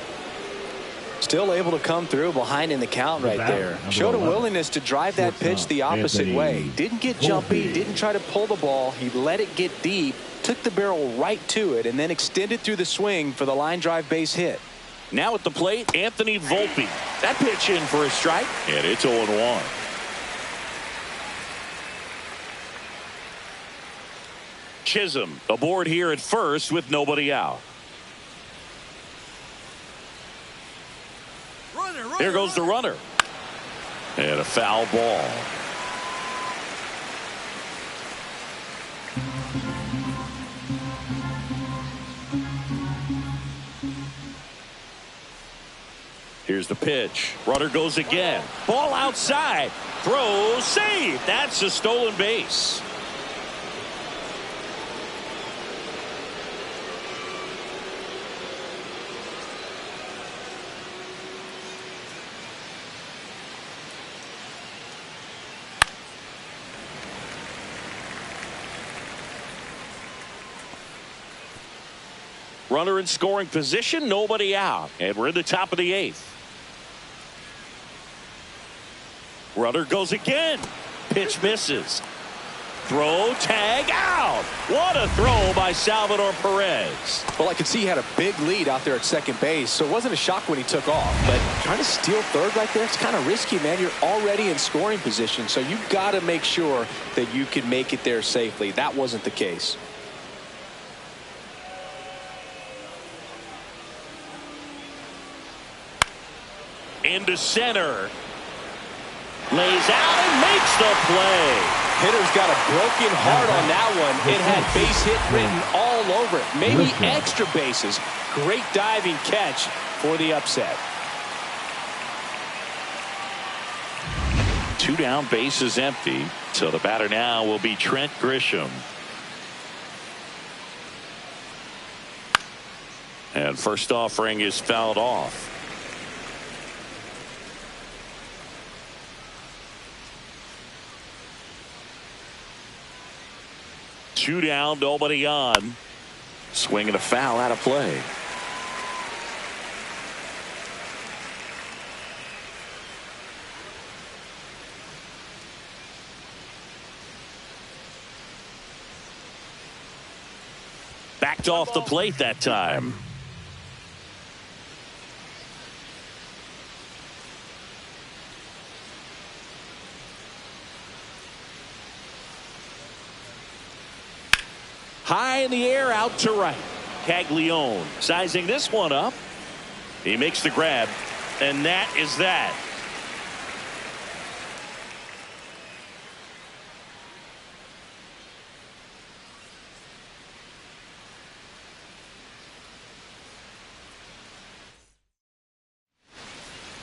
Still able to come through behind in the count right there. Showed a willingness to drive that pitch the opposite way. Didn't get jumpy, didn't try to pull the ball. He let it get deep, took the barrel right to it, and then extended through the swing for the line drive base hit. Now at the plate, Anthony Volpe. That pitch in for a strike, and it's 0-1. Chisholm aboard here at first with nobody out. There goes the runner. And a foul ball. Here's the pitch. Runner goes again. Ball outside. Throw, save. That's a stolen base. Runner in scoring position, nobody out. And we're in the top of the 8th. Runner goes again. Pitch misses. Throw, tag, out. What a throw by Salvador Perez. Well, I could see he had a big lead out there at second base, so it wasn't a shock when he took off. But trying to steal third right there, it's kind of risky, man. You're already in scoring position, so you've got to make sure that you can make it there safely. That wasn't the case. Into center. Lays out and makes the play. Hitter's got a broken heart on that one. It had base hit written all over it. Maybe extra bases. Great diving catch for the upset. 2 down, bases empty. So the batter now will be Trent Grisham. And first offering is fouled off. Two down, nobody on. Swing and a foul out of play. Backed off the plate that time. High in the air, out to right. Caglione sizing this one up. He makes the grab, and that is that.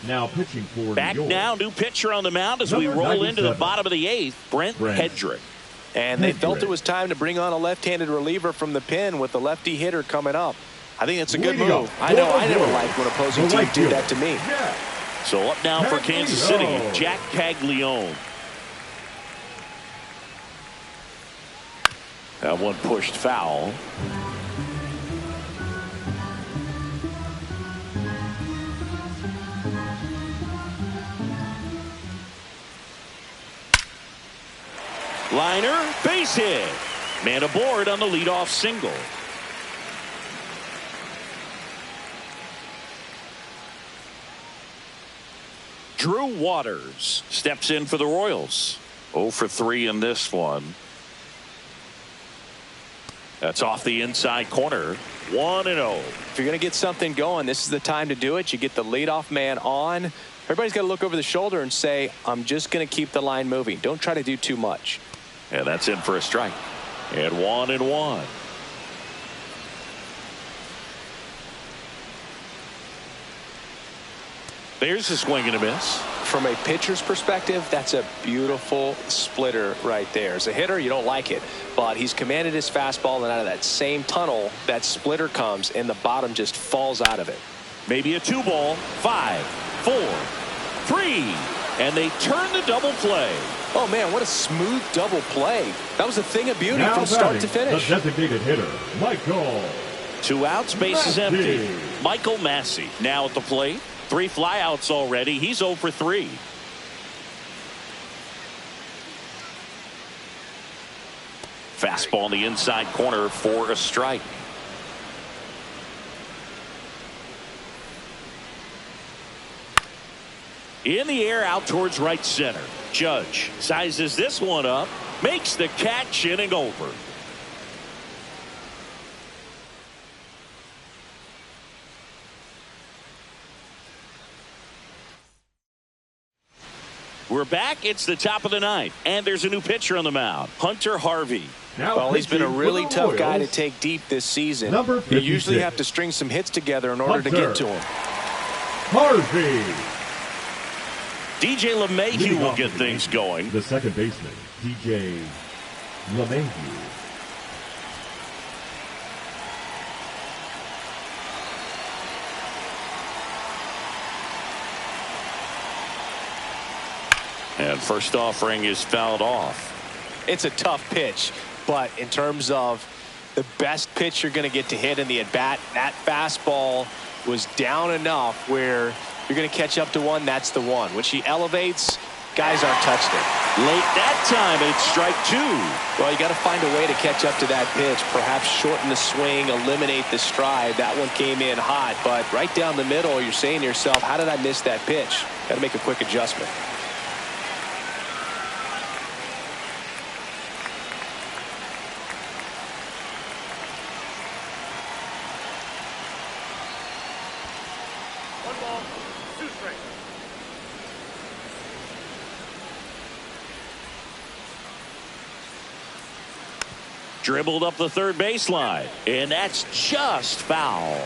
Now pitching for Back now, new pitcher on the mound as we roll into the bottom of the 8th, Brent Hedrick. And they felt it was time to bring on a left-handed reliever from the pen with the lefty hitter coming up. I think it's a good move. I know I never like when opposing teams do that to me. So up now for Kansas City, Jack Caglione. That one pushed foul. Liner, base hit. Man aboard on the leadoff single. Drew Waters steps in for the Royals. 0 for 3 in this one. That's off the inside corner. 1-0. If you're going to get something going, this is the time to do it. You get the leadoff man on. Everybody's got to look over the shoulder and say, I'm just going to keep the line moving. Don't try to do too much. And that's in for a strike. And 1-1. There's a swing and a miss. From a pitcher's perspective, that's a beautiful splitter right there. As a hitter, you don't like it, but he's commanded his fastball, and out of that same tunnel, that splitter comes, and the bottom just falls out of it. Maybe a 2-ball. 5, 4, 3, and they turn the double play. Oh, man, what a smooth double play. That was a thing of beauty from start to finish. The designated hitter, Michael. 2 outs, bases empty. Michael Massey now at the plate. 3 flyouts already. He's 0 for 3. Fastball in the inside corner for a strike. In the air, out towards right center. Judge sizes this one up, makes the catch, inning over. We're back. It's the top of the 9th, and there's a new pitcher on the mound, Hunter Harvey. Well, he's been a really tough guy to take deep this season. You usually have to string some hits together in order to get to him. Harvey. DJ LeMahieu will get things going. The second baseman, DJ LeMahieu. And first offering is fouled off. It's a tough pitch, but in terms of the best pitch you're going to get to hit in the at-bat. That fastball was down enough where you're going to catch up to one. That's the one. When she elevates, guys aren't touched it. Late that time, and it's strike two. Well, you got to find a way to catch up to that pitch. Perhaps shorten the swing, eliminate the stride. That one came in hot, but right down the middle, you're saying to yourself, how did I miss that pitch? Got to make a quick adjustment. Dribbled up the third baseline, and that's just foul.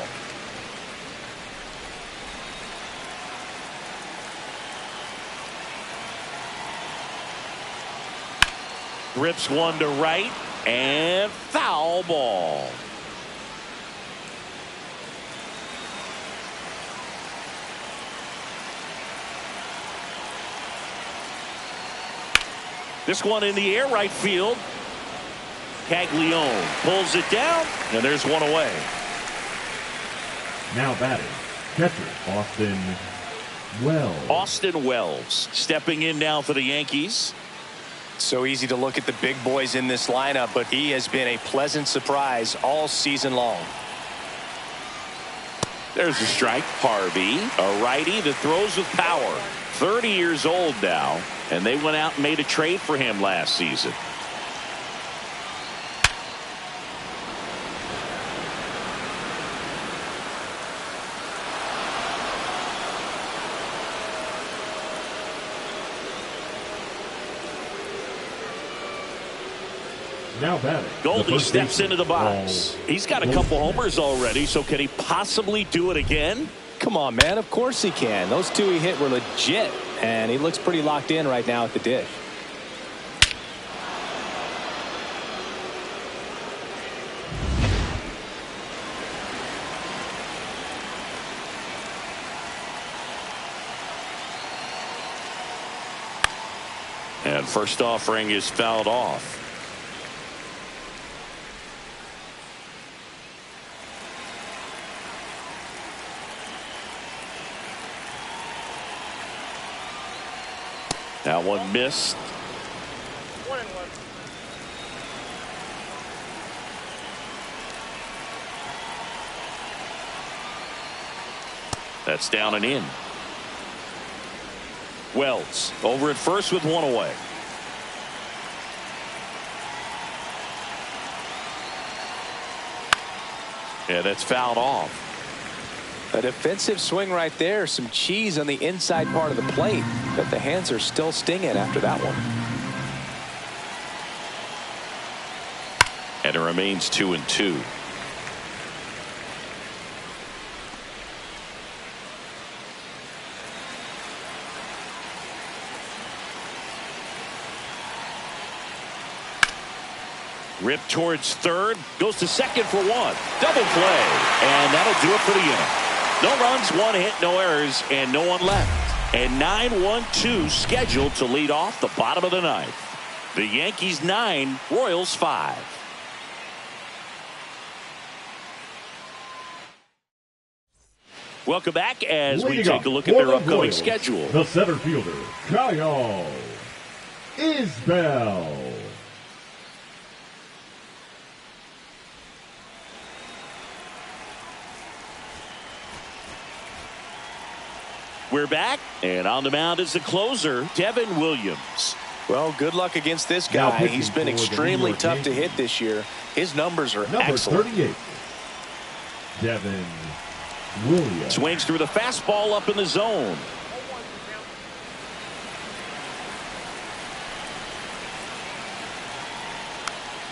Rips one to right, and foul ball. This one in the air, right field. Caglione pulls it down, and there's one away. Now batting, catcher Austin Wells. Austin Wells stepping in now for the Yankees. So easy to look at the big boys in this lineup, but he has been a pleasant surprise all season long. There's a strike. Harvey, a righty that throws with power. 30 years old now, and they went out and made a trade for him last season. Now batting, Goldie steps into the box. He's got a couple homers already, so can he possibly do it again? Come on, man. Of course he can. Those two he hit were legit, and he looks pretty locked in right now at the dish. And first offering is fouled off. That one missed. 1-1. That's down and in. Wells over at first with one away. Yeah, that's fouled off. A defensive swing right there. Some cheese on the inside part of the plate. But the hands are still stinging after that one. And it remains 2-2. Ripped towards third, goes to second for one. Double play, and that'll do it for the inning. No runs, one hit, no errors, and no one left. And 9-1-2 scheduled to lead off the bottom of the ninth. The Yankees 9, Royals 5. Welcome back as we take a look at their upcoming schedule. The center fielder, Kyle Isbell. We're back, and on the mound is the closer, Devin Williams. Well, good luck against this guy. He's been extremely tough to hit this year. His numbers are excellent. Number 38, Devin Williams. Swings through the fastball up in the zone.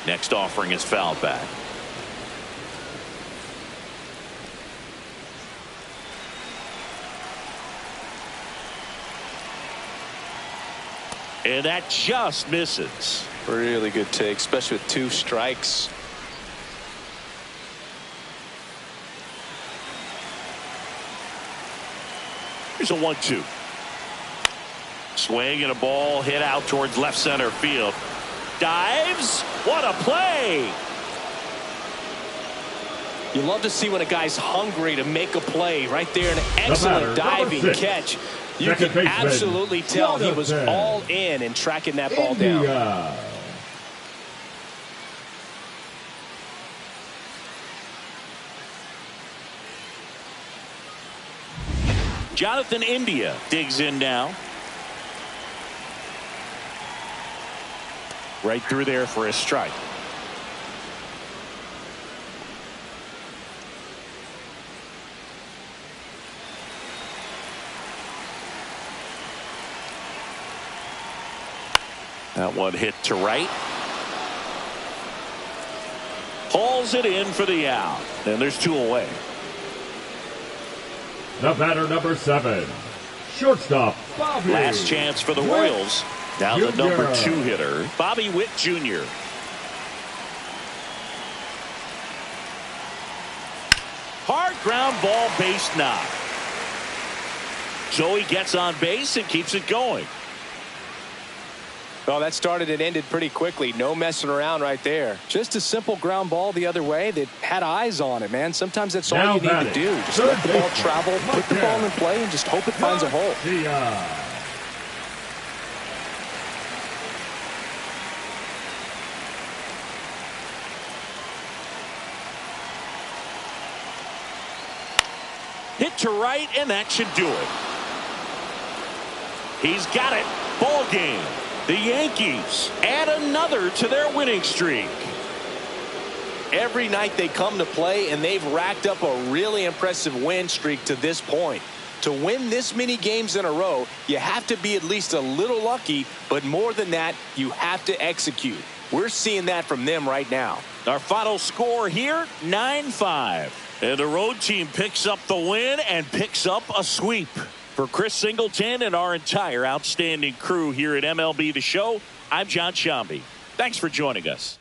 Next offering is fouled back. And that just misses. Really good take, especially with 2 strikes. Here's a 1-2. Swing and a ball hit out towards left center field. Dives. What a play. You love to see when a guy's hungry to make a play right there. An excellent diving catch. You can absolutely tell he was all in tracking that ball down. Jonathan India digs in now. Right through there for a strike. That one hit to right. Hauls it in for the out. And there's 2 away. The batter, number 7, shortstop, Bobby. Last chance for the Royals. Now the number 2 hitter, Bobby Witt Jr. Hard ground ball, base knock. So he gets on base and keeps it going. Well, that started and ended pretty quickly. No messing around right there. Just a simple ground ball the other way that had eyes on it, man. Sometimes that's all you need to do. Just let the ball travel, put the ball in play, and just hope it finds a hole. Hit to right, and that should do it. He's got it. Ball game. The Yankees add another to their winning streak. Every night they come to play, and they've racked up a really impressive win streak to this point. To win this many games in a row, you have to be at least a little lucky, but more than that, you have to execute. We're seeing that from them right now. Our final score here, 9-5. And the road team picks up the win and picks up a sweep. For Chris Singleton and our entire outstanding crew here at MLB The Show, I'm John Shambi. Thanks for joining us.